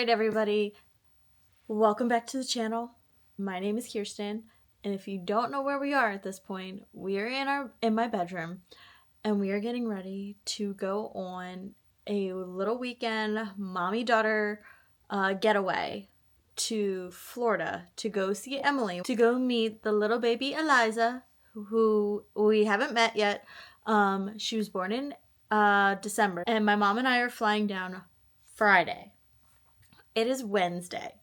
Alright everybody, welcome back to the channel. My name is Kiersten, and if you don't know where we are at this point, we are in my bedroom, and we are getting ready to go on a little weekend mommy-daughter getaway to Florida to go see Emily, to go meet the little baby Eliza, who we haven't met yet. She was born in December, and my mom and I are flying down Friday. It is Wednesday.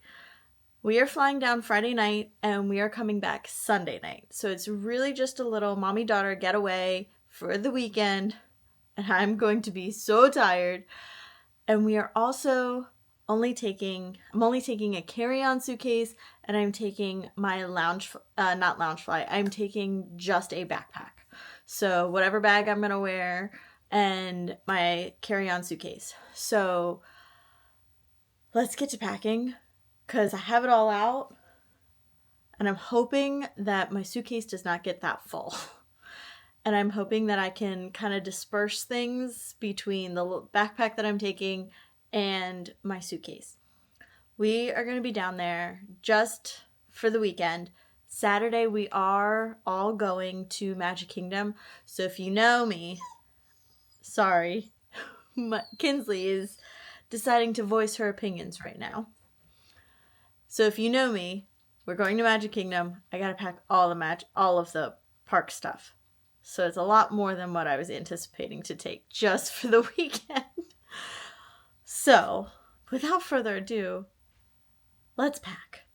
We are flying down Friday night and we are coming back Sunday night. So it's really just a little mommy-daughter getaway for the weekend. And I'm going to be so tired. And we are also I'm only taking a carry-on suitcase, and I'm taking my not Loungefly, I'm taking just a backpack. So whatever bag I'm going to wear and my carry-on suitcase. So let's get to packing, because I have it all out, and I'm hoping that my suitcase does not get that full. And I'm hoping that I can kind of disperse things between the backpack that I'm taking and my suitcase. We are going to be down there just for the weekend. Saturday we are all going to Magic Kingdom. So if you know me, sorry, Kinsley is deciding to voice her opinions right now. So if you know me, we're going to Magic Kingdom. I gotta pack all of the park stuff. So it's a lot more than what I was anticipating to take just for the weekend. So without further ado, let's pack.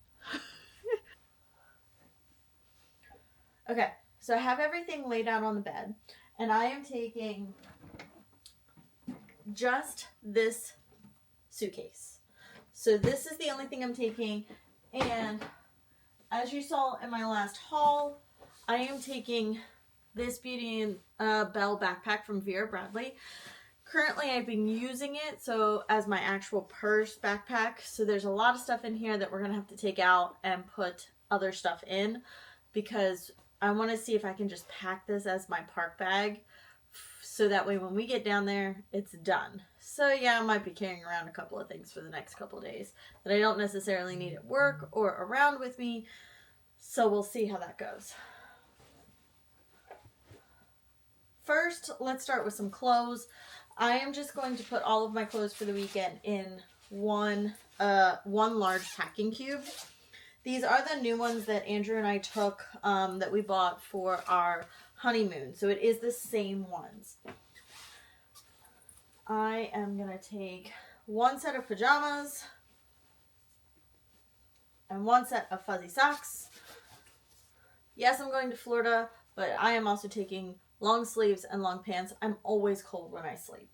Okay, so I have everything laid out on the bed, and I am taking just this suitcase. So this is the only thing I'm taking, and as you saw in my last haul, I am taking this Beauty and Belle backpack from Vera Bradley. Currently I've been using it so as my actual purse backpack, so there's a lot of stuff in here that we're gonna have to take out and put other stuff in, because I want to see if I can just pack this as my park bag, so that way when we get down there, it's done. So yeah, I might be carrying around a couple of things for the next couple of days that I don't necessarily need at work or around with me. So we'll see how that goes. First, let's start with some clothes. I am just going to put all of my clothes for the weekend in one large packing cube. These are the new ones that Andrew and I took that we bought for our honeymoon. So it is the same ones. I am going to take one set of pajamas and one set of fuzzy socks. Yes, I'm going to Florida, but I am also taking long sleeves and long pants. I'm always cold when I sleep.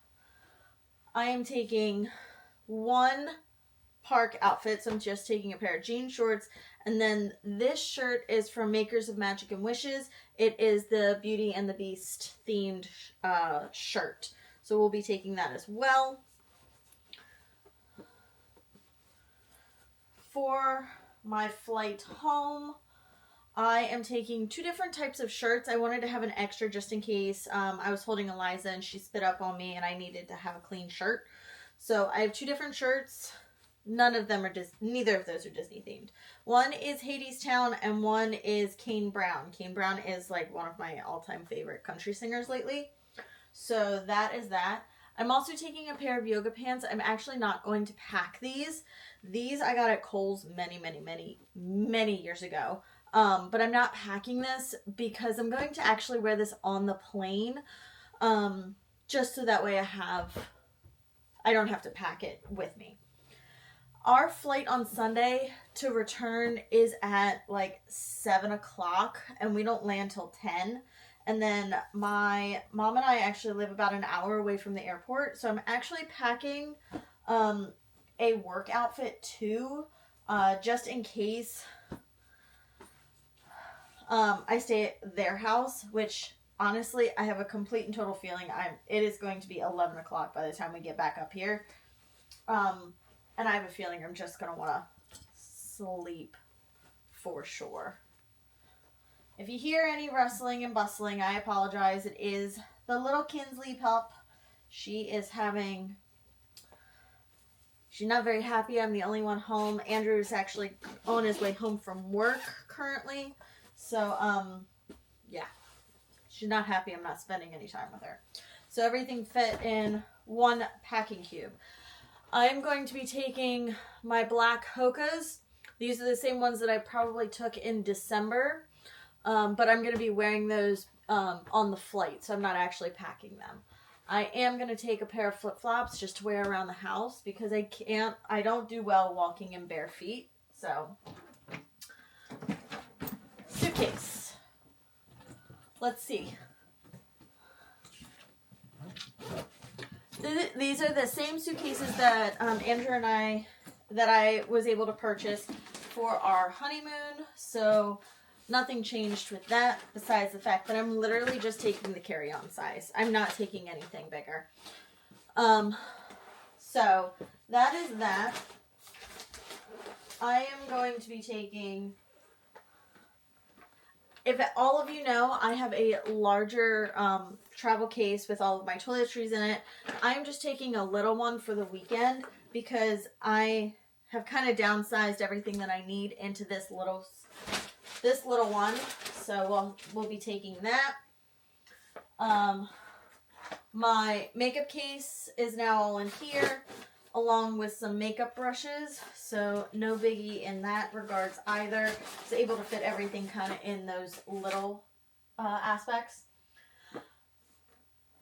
I am taking one park outfit, so I'm just taking a pair of jean shorts, and then this shirt is from Makers of Magic and Wishes. It is the Beauty and the Beast themed shirt, so we'll be taking that as well. For my flight home, I am taking two different types of shirts. I wanted to have an extra just in case. I was holding Eliza and she spit up on me and I needed to have a clean shirt. So I have two different shirts. Neither of those are Disney themed. One is Hadestown and one is Kane Brown. Kane Brown is like one of my all-time favorite country singers lately. So that is that. I'm also taking a pair of yoga pants. I'm actually not going to pack these. These I got at Kohl's many years ago. But I'm not packing this because I'm going to actually wear this on the plane. Just so that way I don't have to pack it with me. Our flight on Sunday to return is at like 7 o'clock and we don't land till 10. And then my mom and I actually live about an hour away from the airport. So I'm actually packing a work outfit too, just in case I stay at their house, which honestly, I have a complete and total feeling it is going to be 11 o'clock by the time we get back up here. And I have a feeling I'm just going to want to sleep for sure. If you hear any rustling and bustling, I apologize. It is the little Kinsley pup. She is having She's not very happy. I'm the only one home. Andrew's actually on his way home from work currently. So, yeah. She's not happy I'm not spending any time with her. So everything fit in one packing cube. I'm going to be taking my black Hokas. These are the same ones that I probably took in December. But I'm going to be wearing those on the flight, so I'm not actually packing them. I am going to take a pair of flip-flops just to wear around the house because I don't do well walking in bare feet. So, suitcase. Let's see. These are the same suitcases that Andrew and I was able to purchase for our honeymoon. So nothing changed with that besides the fact that I'm literally just taking the carry-on size. I'm not taking anything bigger. So that is that. I am going to be taking, if all of you know, I have a larger travel case with all of my toiletries in it. I'm just taking a little one for the weekend because I have kind of downsized everything that I need into this little one. So we'll be taking that. My makeup case is now all in here, along with some makeup brushes. So no biggie in that regards either. I was able to fit everything kind of in those little aspects.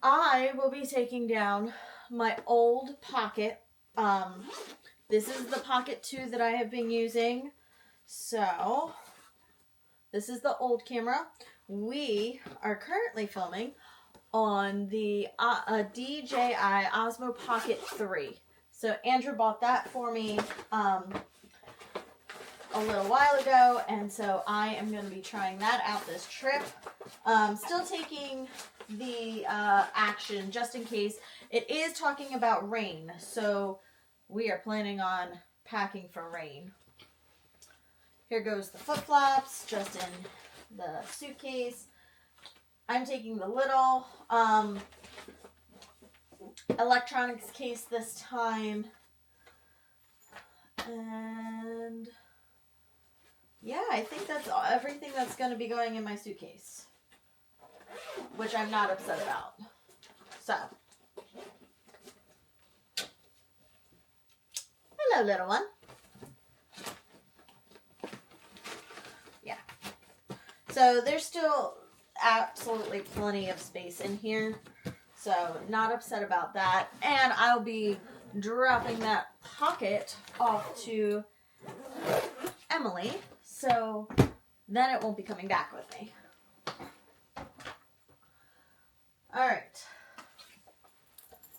I will be taking down my old Pocket. This is the Pocket 2 that I have been using. So this is the old camera. We are currently filming on the DJI Osmo Pocket 3. So Andrew bought that for me a little while ago, and so I am going to be trying that out this trip. Still taking the Action just in case. It is talking about rain, so we are planning on packing for rain. Here goes the flip-flops just in the suitcase. I'm taking the little electronics case this time. And yeah, I think that's everything that's going to be going in my suitcase, which I'm not upset about. So, hello, little one. Yeah. So there's still absolutely plenty of space in here. So not upset about that. And I'll be dropping that Pocket off to Emily. So then it won't be coming back with me. Alright.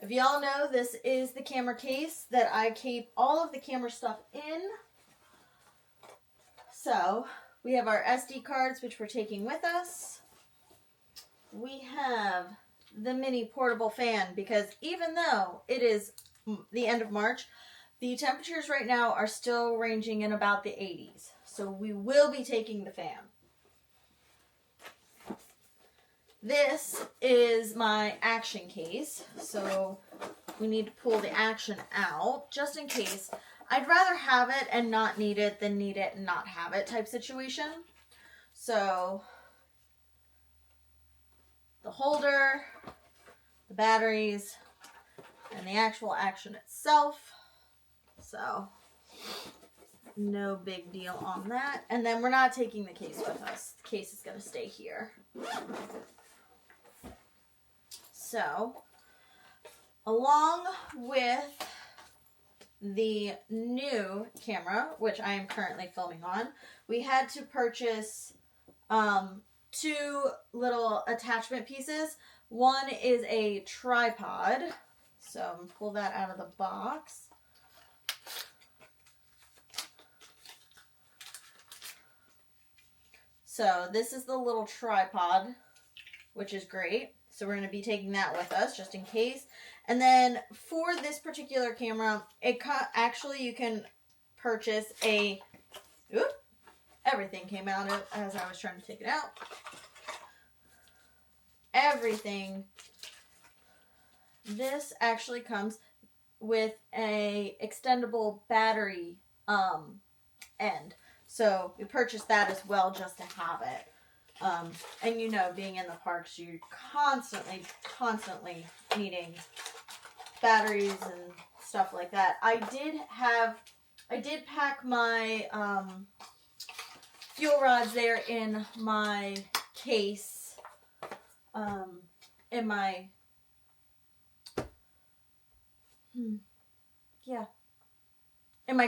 If y'all know, this is the camera case that I keep all of the camera stuff in. So we have our SD cards, which we're taking with us. We have the mini portable fan because even though it is the end of March, the temperatures right now are still ranging in about the 80s. So we will be taking the fan. This is my Action case. So we need to pull the Action out just in case. I'd rather have it and not need it than need it and not have it type situation. So the holder, the batteries, and the actual Action itself. So no big deal on that. And then we're not taking the case with us. The case is going to stay here. So, along with the new camera, which I am currently filming on, we had to purchase 2 little attachment pieces. One is a tripod. So, I'm going to pull that out of the box. So this is the little tripod, which is great. So we're going to be taking that with us just in case. And then for this particular camera, actually you can purchase a, everything came out as I was trying to take it out. Everything. This actually comes with a extendable battery end. So we purchased that as well just to have it. And you know, being in the parks, you're constantly needing batteries and stuff like that. I did pack my fuel rods there in my case, in my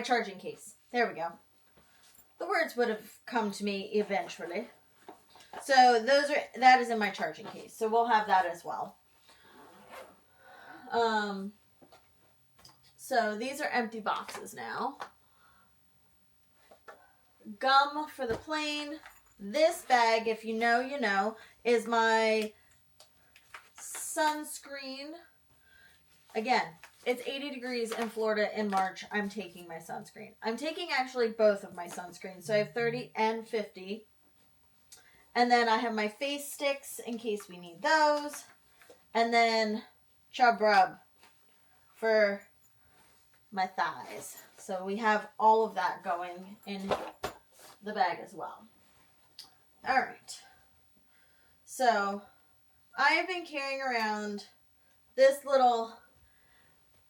charging case. There we go. The words would have come to me eventually. So that is in my charging case. So we'll have that as well. So these are empty boxes now. Gum for the plane. This bag, if you know, you know, is my sunscreen. Again, it's 80 degrees in Florida in March. I'm taking my sunscreen. I'm taking actually both of my sunscreens. So I have 30 and 50. And then I have my face sticks in case we need those. And then Chub Rub for my thighs. So we have all of that going in the bag as well. All right. So I have been carrying around this little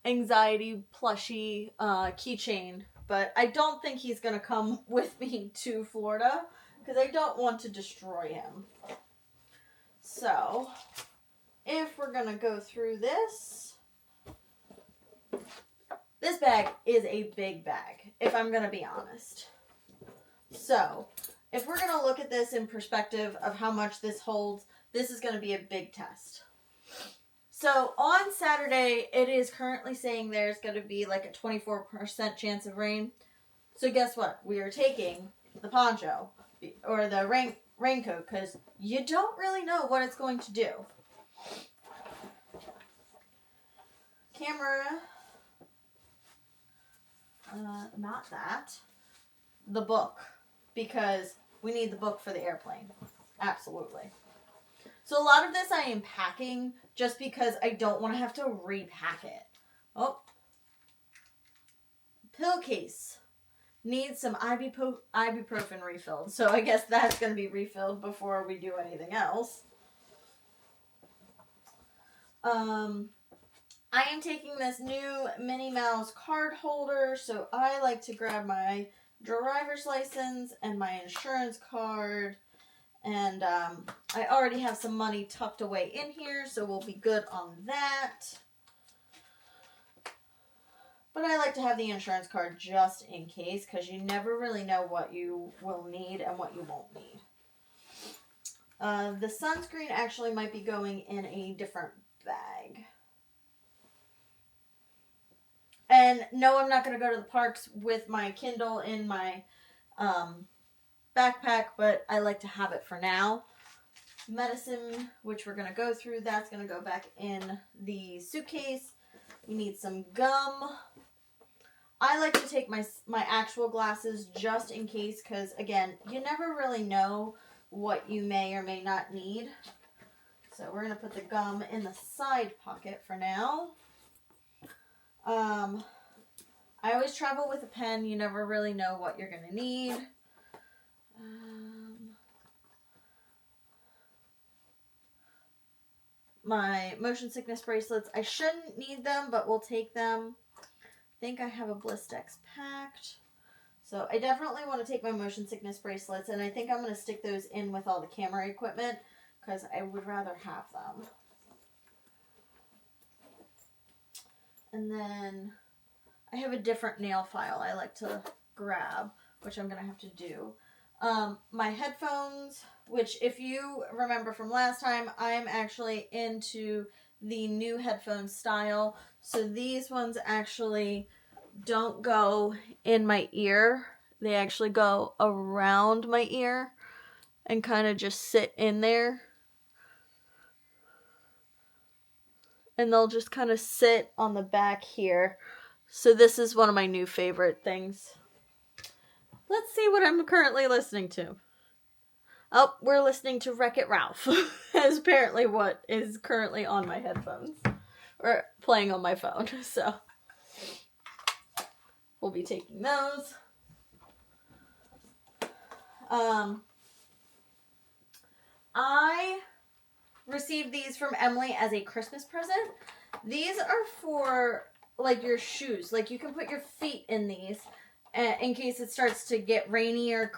anxiety plushie keychain, but I don't think he's going to come with me to Florida because I don't want to destroy him. So if we're going to go through this bag is a big bag, if I'm going to be honest. So if we're going to look at this in perspective of how much this holds, this is going to be a big test. So on Saturday, it is currently saying there's going to be like a 24% chance of rain. So guess what? We are taking the poncho or the raincoat because you don't really know what it's going to do. Camera. Not that. The book. Because we need the book for the airplane. Absolutely. So a lot of this I am packing just because I don't want to have to repack it. Oh. Pill case. Needs some ibuprofen refilled. So I guess that's going to be refilled before we do anything else. I am taking this new Minnie Mouse card holder. So I like to grab my driver's license and my insurance card. And I already have some money tucked away in here, so we'll be good on that. But I like to have the insurance card just in case, because you never really know what you will need and what you won't need. The sunscreen actually might be going in a different bag. And no, I'm not going to go to the parks with my Kindle in my backpack, but I like to have it for now. Medicine, which we're going to go through, that's going to go back in the suitcase. We need some gum. I like to take my actual glasses just in case, because again, you never really know what you may or may not need. So we're going to put the gum in the side pocket for now. I always travel with a pen. You never really know what you're going to need. My motion sickness bracelets. I shouldn't need them, but we'll take them. I think I have a Blistex packed. So I definitely want to take my motion sickness bracelets, and I think I'm going to stick those in with all the camera equipment because I would rather have them. And then I have a different nail file I like to grab, which I'm going to have to do. My headphones, which if you remember from last time, I'm actually into the new headphone style. So these ones actually don't go in my ear. They actually go around my ear and kind of just sit in there. And they'll just kind of sit on the back here. So this is one of my new favorite things. Let's see what I'm currently listening to. Oh, we're listening to Wreck-It Ralph. Is apparently what is currently on my headphones. Or playing on my phone. So we'll be taking those. I received these from Emily as a Christmas present. These are for like your shoes. Like you can put your feet in these in case it starts to get rainy or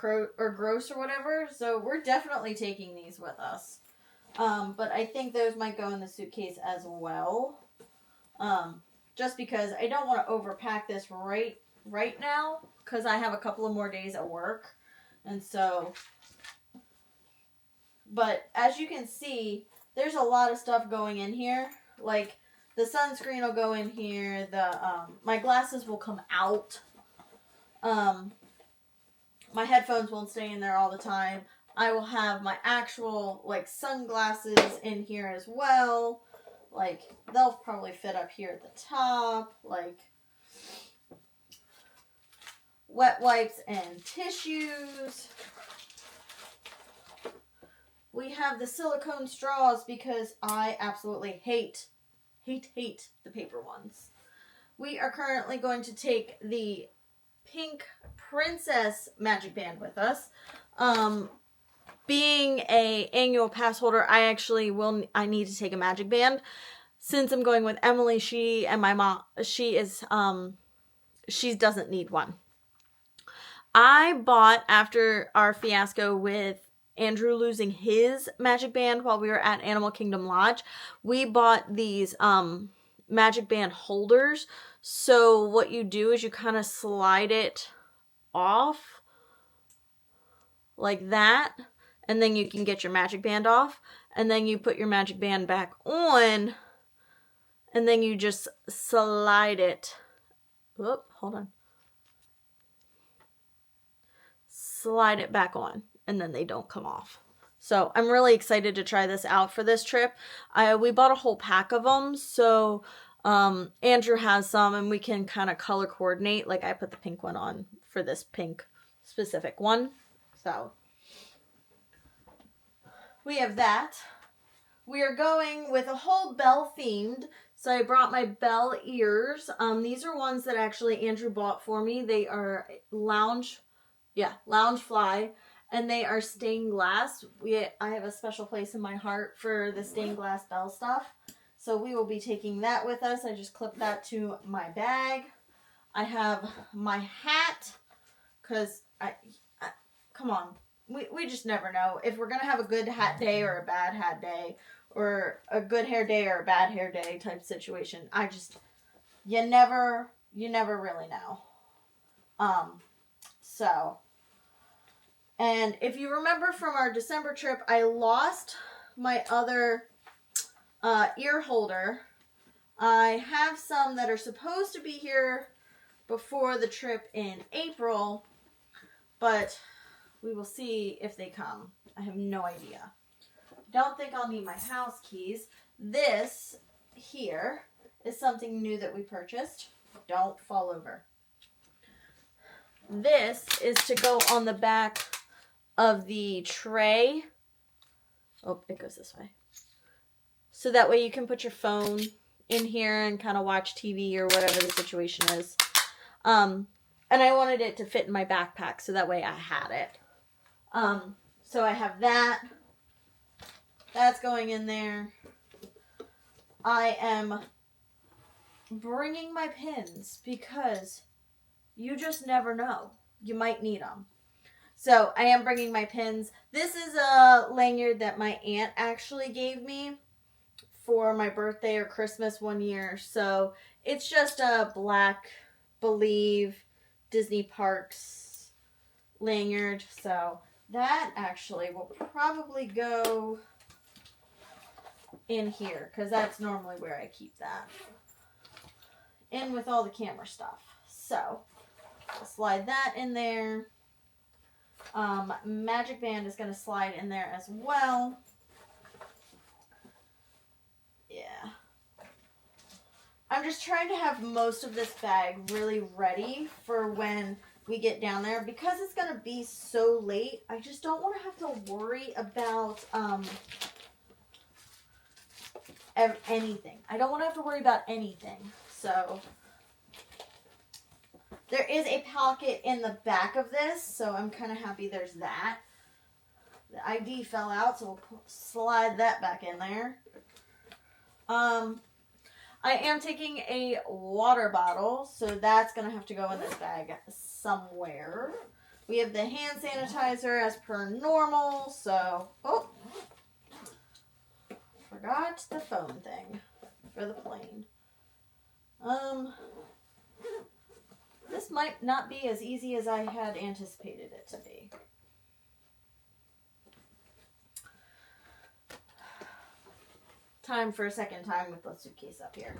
gross or whatever. So we're definitely taking these with us. But I think those might go in the suitcase as well. Just because I don't want to overpack this right now because I have a couple of more days at work. And so, but as you can see, there's a lot of stuff going in here. Like the sunscreen will go in here. My glasses will come out. My headphones won't stay in there all the time. I will have my actual like sunglasses in here as well. Like they'll probably fit up here at the top. Like wet wipes and tissues. We have the silicone straws because I absolutely hate the paper ones. We are currently going to take the pink princess magic band with us. Being a annual pass holder, I need to take a magic band. Since I'm going with Emily, she and my mom, she doesn't need one. I bought, after our fiasco with Andrew losing his magic band while we were at Animal Kingdom Lodge, we bought these magic band holders. So what you do is you kind of slide it off like that, and then you can get your magic band off, and then you put your magic band back on, and then you just slide it. Whoop, hold on. Slide it back on, and then they don't come off. So I'm really excited to try this out for this trip. We bought a whole pack of them, so Andrew has some, and we can kind of color coordinate. Like I put the pink one on for this pink specific one. So we have that. We are going with a whole bell themed. So I brought my bell ears. These are ones that actually Andrew bought for me. They are lounge fly, and they are stained glass. I have a special place in my heart for the stained glass bell stuff. So we will be taking that with us. I just clipped that to my bag. I have my hat, because come on, we just never know if we're going to have a good hat day or a bad hat day, or a good hair day or a bad hair day type situation. You never really know. And if you remember from our December trip, I lost my other ear holder. I have some that are supposed to be here before the trip in April, but we will see if they come. I have no idea. Don't think I'll need my house keys. This here is something new that we purchased. Don't fall over. This is to go on the back of the tray. Oh, it goes this way. So that way you can put your phone in here and kind of watch TV or whatever the situation is. And I wanted it to fit in my backpack, so that way I had it. So I have that. That's going in there. I am bringing my pins because you just never know. You might need them. So I am bringing my pins. This is a lanyard that my aunt actually gave me for my birthday or Christmas one year. So it's just a black Believe Disney Parks lanyard. So that actually will probably go in here, because that's normally where I keep that. In with all the camera stuff. So I'll slide that in there. Magic band is going to slide in there as well. Yeah. I'm just trying to have most of this bag really ready for when we get down there, because it's going to be so late. I just don't want to have to worry about anything. I don't want to have to worry about anything. So There is a pocket in the back of this, so I'm kind of happy there's that. The ID fell out, so we'll slide that back in there. I am taking a water bottle, so that's going to have to go in this bag somewhere. We have the hand sanitizer as per normal, so... Oh! Forgot the phone thing for the plane. This might not be as easy as I had anticipated it to be. Time for a second time with the suitcase up here.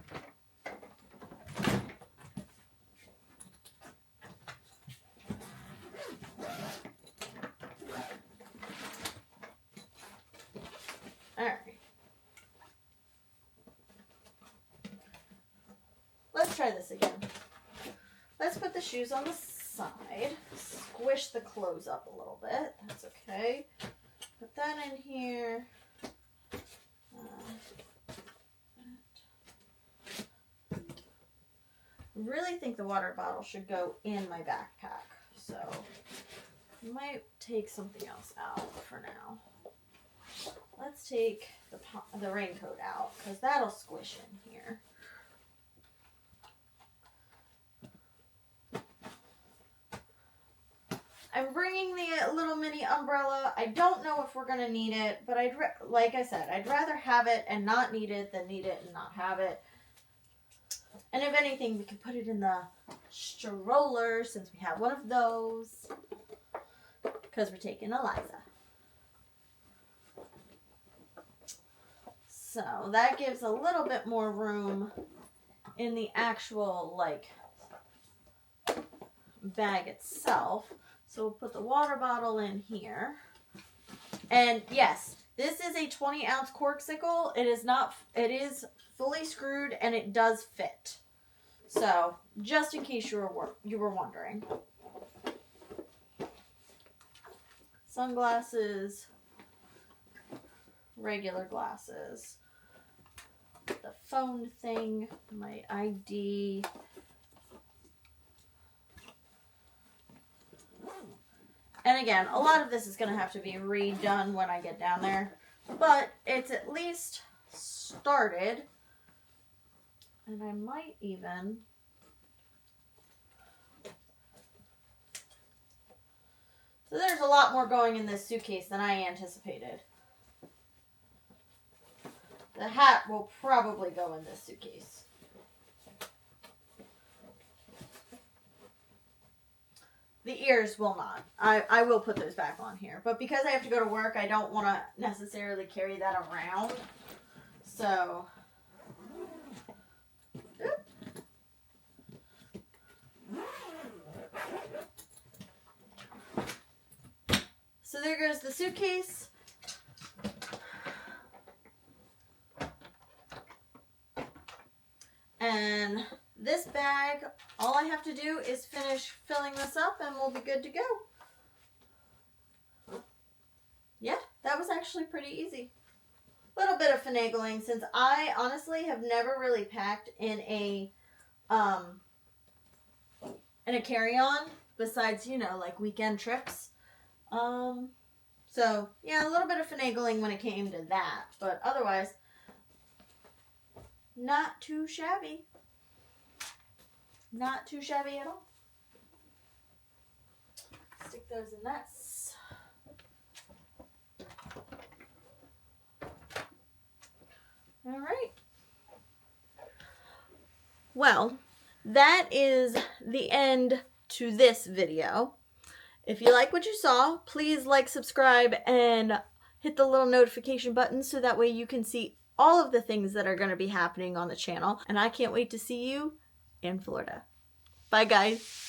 Alright. Let's try this again. Let's put the shoes on the side. Squish the clothes up a little bit. That's okay. Put that in here. Really think the water bottle should go in my backpack, so I might take something else out for now. Let's take the raincoat out because that'll squish in here. I'm bringing the little mini umbrella. I don't know if we're going to need it, but like I said, I'd rather have it and not need it than need it and not have it. And if anything, we can put it in the stroller since we have one of those. Because we're taking Eliza. So that gives a little bit more room in the actual, like, bag itself. So we'll put the water bottle in here. And yes, this is a 20-ounce corksicle. It is fully screwed and it does fit. So, just in case you were wondering. Sunglasses, regular glasses, the phone thing, my ID. And again, a lot of this is going to have to be redone when I get down there. But it's at least started. And I might even... So there's a lot more going in this suitcase than I anticipated. The hat will probably go in this suitcase. The ears will not. I will put those back on here. But because I have to go to work, I don't want to necessarily carry that around. So... So there goes the suitcase. And this bag, all I have to do is finish filling this up and we'll be good to go. Yeah, that was actually pretty easy. A little bit of finagling since I honestly have never really packed in a carry-on besides, you know, like weekend trips. So yeah, a little bit of finagling when it came to that, but otherwise, not too shabby. Not too shabby at all. Stick those in that. All right. Well, that is the end to this video. If you like what you saw, please like, subscribe, and hit the little notification button so that way you can see all of the things that are going to be happening on the channel. And I can't wait to see you in Florida. Bye, guys.